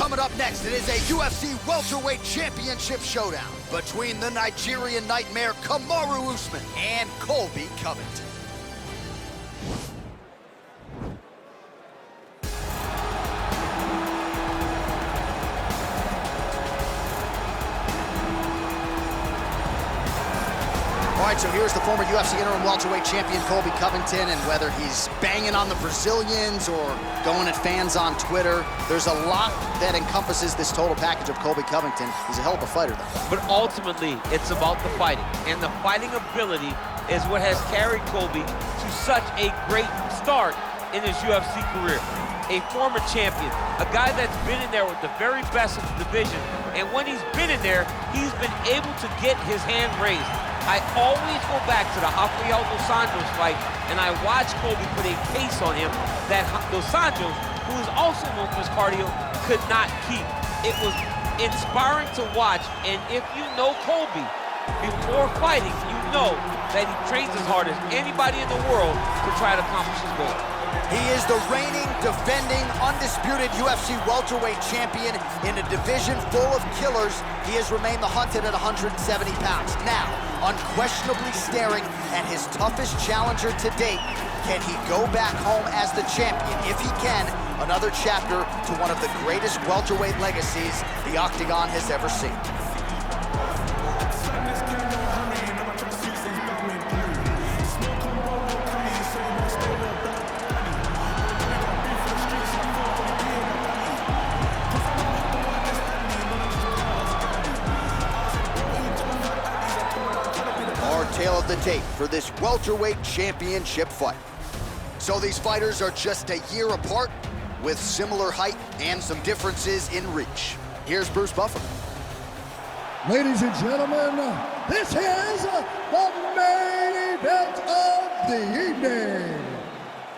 Coming up next, it is a UFC welterweight championship showdown between the Nigerian nightmare Kamaru Usman and Colby Covington. All right, so here's the former UFC interim welterweight champion Colby Covington, and whether he's banging on the Brazilians or going at fans on Twitter, there's a lot that encompasses this total package of Colby Covington. He's a hell of a fighter, though. But ultimately, it's about the fighting, and the fighting ability is what has carried Colby to such a great start in his UFC career. A former champion, a guy that's been in there with the very best of the division, and when he's been in there, he's been able to get his hand raised. I always go back to the Rafael Dos Anjos fight, and I watched Colby put a pace on him that Dos Anjos, who is also known for his cardio, could not keep. It was inspiring to watch, and if you know Colby before fighting, you know that he trains as hard as anybody in the world to try to accomplish his goal. He is the reigning, defending, undisputed UFC welterweight champion in a division full of killers. He has remained the hunted at 170 pounds. Now, unquestionably staring at his toughest challenger to date. Can he go back home as the champion? If he can, another chapter to one of the greatest welterweight legacies the Octagon has ever seen. Tale of the tape for this welterweight championship fight. So these fighters are just a year apart with similar height and some differences in reach. Here's Bruce Buffer. Ladies and gentlemen, this is the main event of the evening.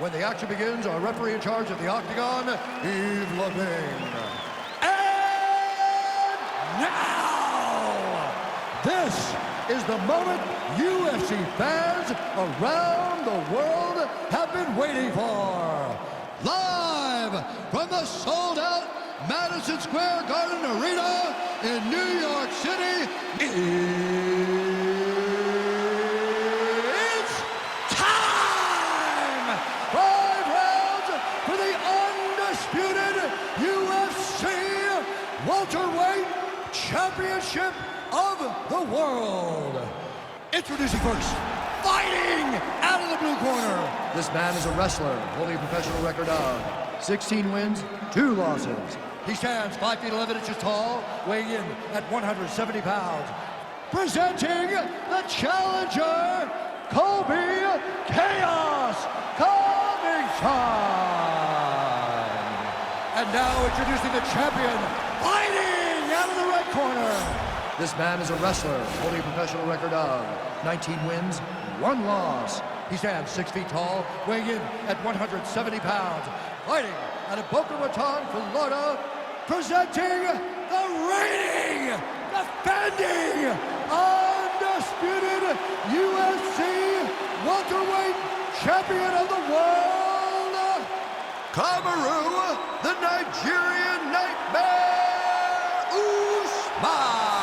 When the action begins, our referee in charge of the Octagon, Yves Levine. And now, this is the moment UFC fans around the world have been waiting for. Live from the sold-out Madison Square Garden Arena in New York City, it's time! 5 rounds for the undisputed UFC welterweight championship of the world. Introducing first, fighting out of the blue corner. This man is a wrestler holding a professional record of 16 wins, 2 losses. He stands 5 feet 11 inches tall, weighing in at 170 pounds. Presenting the challenger, Colby Chaos Covington. And now introducing the champion, fighting out of the red corner. This man is a wrestler holding a professional record of 19 wins, 1 loss. He stands 6 feet tall, weighing in at 170 pounds. Fighting out of Boca Raton, Florida, presenting the reigning, defending, undisputed UFC welterweight champion of the world, Kamaru, the Nigerian nightmare, Usman.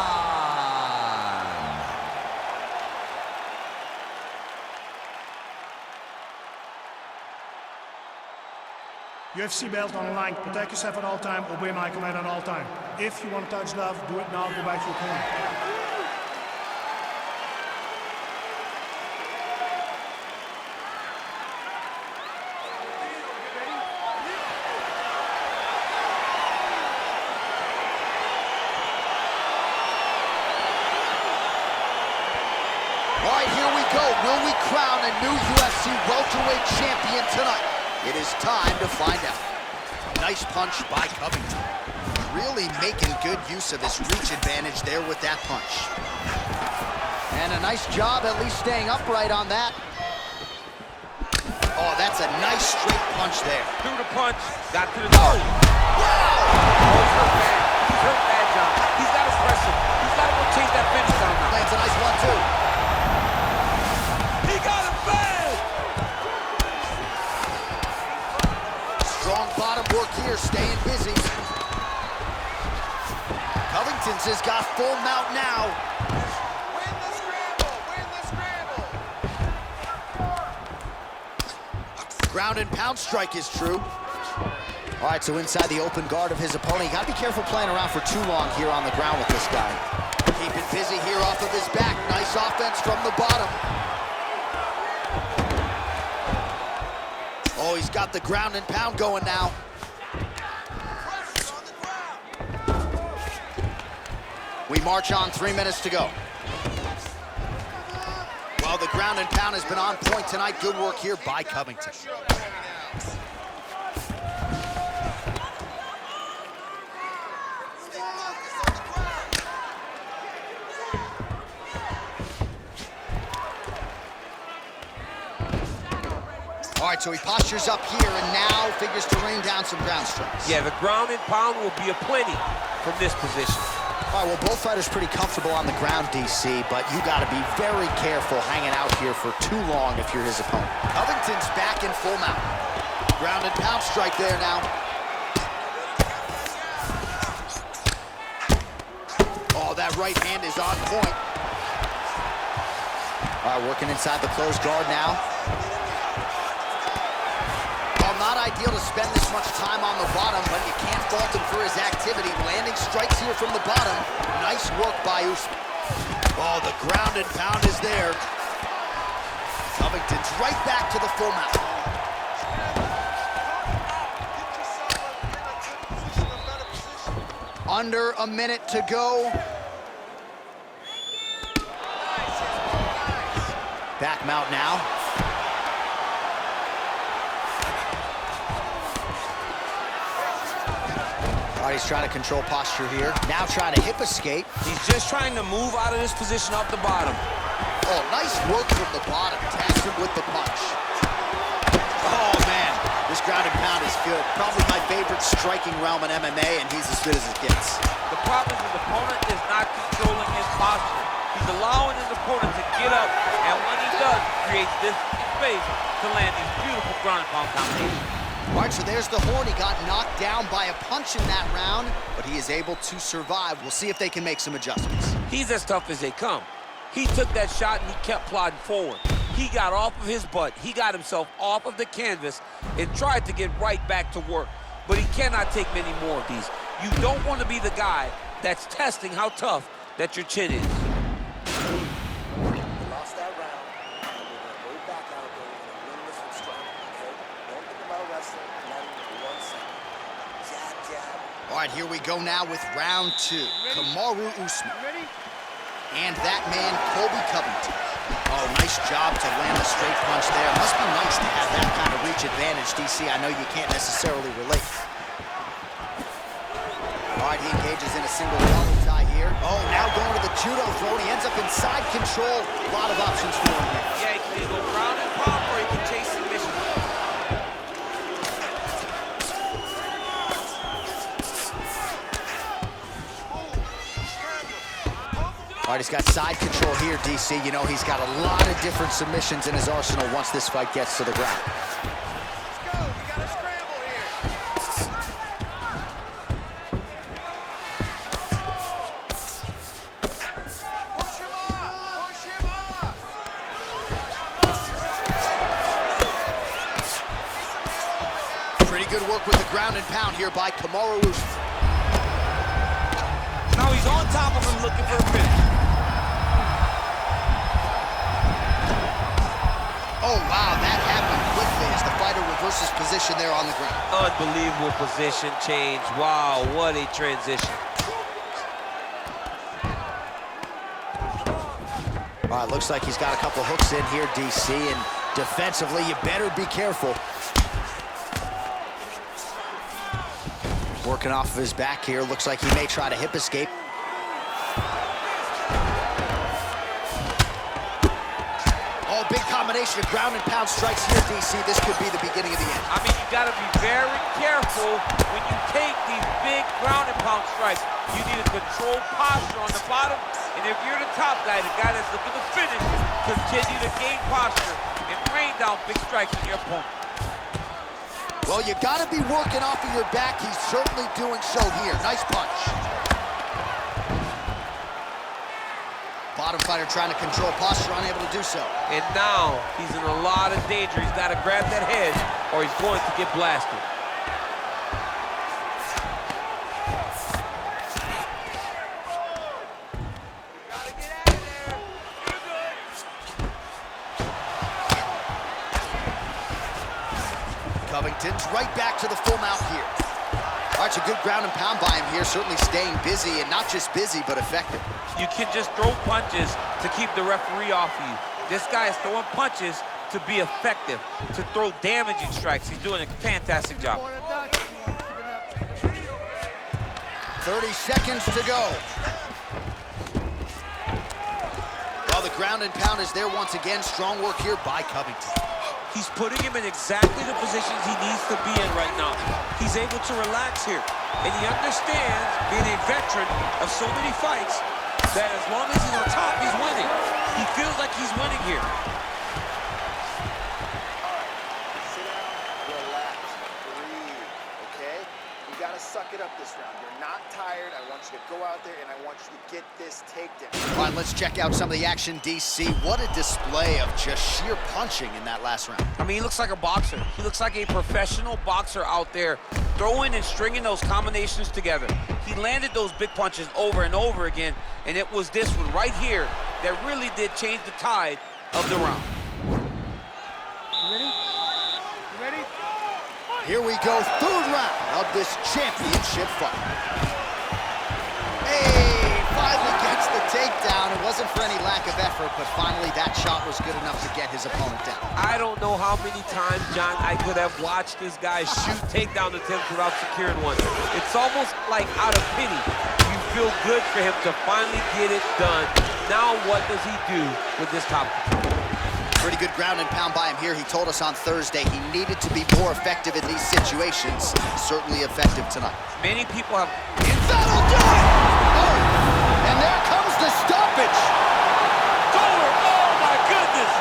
UFC belt on the line. Protect yourself at all time. Obey my command at all time. If you want to touch love, do it now. Go back to your corner. All right, here we go. Will we crown a new UFC welterweight champion tonight? It is time to find out. Nice punch by Covington. Really making good use of his reach advantage there with that punch. And a nice job at least staying upright on that. Oh, that's a nice straight punch there. Threw the punch, got to the target. Wow! Oh, he's hurt bad. He's hurt bad, John. He's got to press him. He's got to go chase that finish down now. Lands a nice one, too. He got him bad! Strong bottom work here, staying busy. has got full mount now. Win the scramble! Win the scramble! Ground and pound strike is true. All right, so inside the open guard of his opponent. You gotta be careful playing around for too long here on the ground with this guy. Keep it busy here off of his back. Nice offense from the bottom. Oh, he's got the ground and pound going now. We march on, 3 minutes to go. Well, the ground and pound has been on point tonight. Good work here by Covington. All right, so he postures up here and now figures to rain down some ground strikes. Yeah, the ground and pound will be aplenty from this position. All right, well, both fighters pretty comfortable on the ground, DC, but you got to be very careful hanging out here for too long if you're his opponent. Covington's back in full mount. Ground and pound strike there now. Oh, that right hand is on point. All right, working inside the closed guard now. Not ideal to spend this much time on the bottom, but you can't fault him for his activity. Landing strikes here from the bottom. Nice work by Usman. Oh, the ground and pound is there. Covington's right back to the full mount. Under a minute to go. Back mount now. All right, he's trying to control posture here. Now trying to hip escape. He's just trying to move out of this position off the bottom. Oh, nice work from the bottom. Tags him with the punch. Oh, man. This ground and pound is good. Probably my favorite striking realm in MMA, and he's as good as it gets. The problem is his opponent is not controlling his posture. He's allowing his opponent to get up, and when he does, creates this space to land these beautiful ground and pound combinations. All right, so there's the horn. He got knocked down by a punch in that round, but he is able to survive. We'll see if they can make some adjustments. He's as tough as they come. He took that shot and he kept plodding forward. He got off of his butt. He got himself off of the canvas and tried to get right back to work. But he cannot take many more of these. You don't want to be the guy that's testing how tough that your chin is. All right, here we go now with round 2. Kamaru Usman. And that man, Colby Covington. Oh, nice job to land a straight punch there. Must be nice to have that kind of reach advantage, DC. I know you can't necessarily relate. All right, he engages in a single elbow tie here. Oh, now going to the judo throw. He ends up in side control. A lot of options for him here. Yeah, he can go ground and pound or he can chase submission. All right, he's got side control here, DC. You know, he's got a lot of different submissions in his arsenal once this fight gets to the ground. Let's go. We got a scramble here. Push him off. Push him off. Pretty good work with the ground and pound here by Kamaru Usman. Now he's on top of him looking for a finish. Oh, wow, that happened quickly as the fighter reverses position there on the ground. Unbelievable position change. Wow, what a transition. All right, looks like he's got a couple hooks in here, DC, and defensively, you better be careful. Working off of his back here. Looks like he may try to hip escape. Oh, big combination of ground and pound strikes here, DC. This could be the beginning of the end. I mean, you got to be very careful when you take these big ground and pound strikes. You need a controlled posture on the bottom, and if you're the top guy, the guy that's looking to finish, continue to gain posture and rain down big strikes on your opponent. Well, you got to be working off of your back. He's certainly doing so here. Nice punch. Bottom fighter trying to control posture, unable to do so. And now he's in a lot of danger. He's got to grab that head or he's going to get blasted. Covington's right back to the full mount here. All right, it's a good ground and pound by him here, certainly staying busy, and not just busy, but effective. You can just throw punches to keep the referee off you. This guy is throwing punches to be effective, to throw damaging strikes. He's doing a fantastic job. 30 seconds to go. Well, the ground and pound is there once again. Strong work here by Covington. He's putting him in exactly the positions he needs to be in right now. He's able to relax here. And he understands, being a veteran of so many fights, that as long as he's on top, he's winning. He feels like he's winning here. Sit down, relax, breathe, okay? You gotta suck it up this round. You're not tired. I want you to go out there and I want you to get this takedown. All right, let's check out some of the action, DC. What a display of just sheer punching in that last round. I mean, he looks like a boxer. He looks like a professional boxer out there, throwing and stringing those combinations together. He landed those big punches over and over again, and it was this one right here that really did change the tide of the round. You ready? You ready? Here we go, third round of this championship fight. Hey, finally gets the takedown. It wasn't for any lack of effort, but finally that shot was good enough to get his opponent down. I don't know how many times, John, I could have watched this guy shoot takedown attempts without securing one. It's almost like out of pity. You feel good for him to finally get it done. Now what does he do with this top? Pretty good ground and pound by him here. He told us on Thursday he needed to be more effective in these situations. Certainly effective tonight. Many people have... That'll do it! Oh, and there comes the stoppage. Oh my goodness!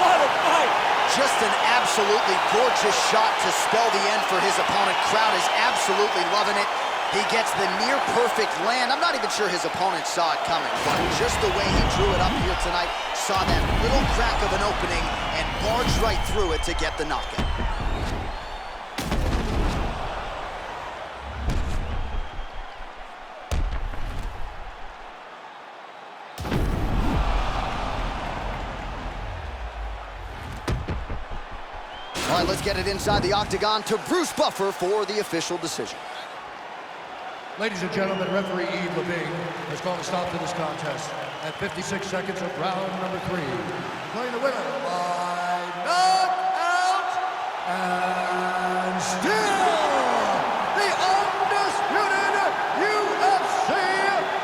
What a fight! Just an absolutely gorgeous shot to spell the end for his opponent. Crowd is absolutely loving it. He gets the near-perfect land. I'm not even sure his opponent saw it coming, but just the way he drew it up here tonight, saw that little crack of an opening and barged right through it to get the knockout. All right, let's get it inside the octagon to Bruce Buffer for the official decision. Ladies and gentlemen, referee Yves Levine has called a stop to this contest at 56 seconds of round number 3. Declaring the winner by knockout and still the undisputed UFC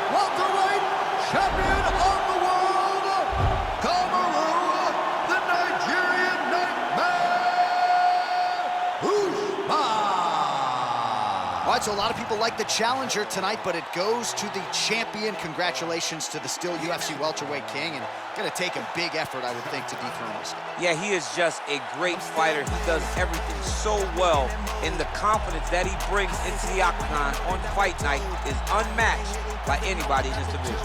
welterweight champion of the world, Kamaru, the Nigerian Nightmare, Usman. All right, so a lot of people like the challenger tonight, but it goes to the champion. Congratulations to the still UFC welterweight king, and gonna take a big effort, I would think, to dethrone this guy. Yeah, he is just a great fighter. He does everything so well, and the confidence that he brings into the octagon on fight night is unmatched by anybody in this division.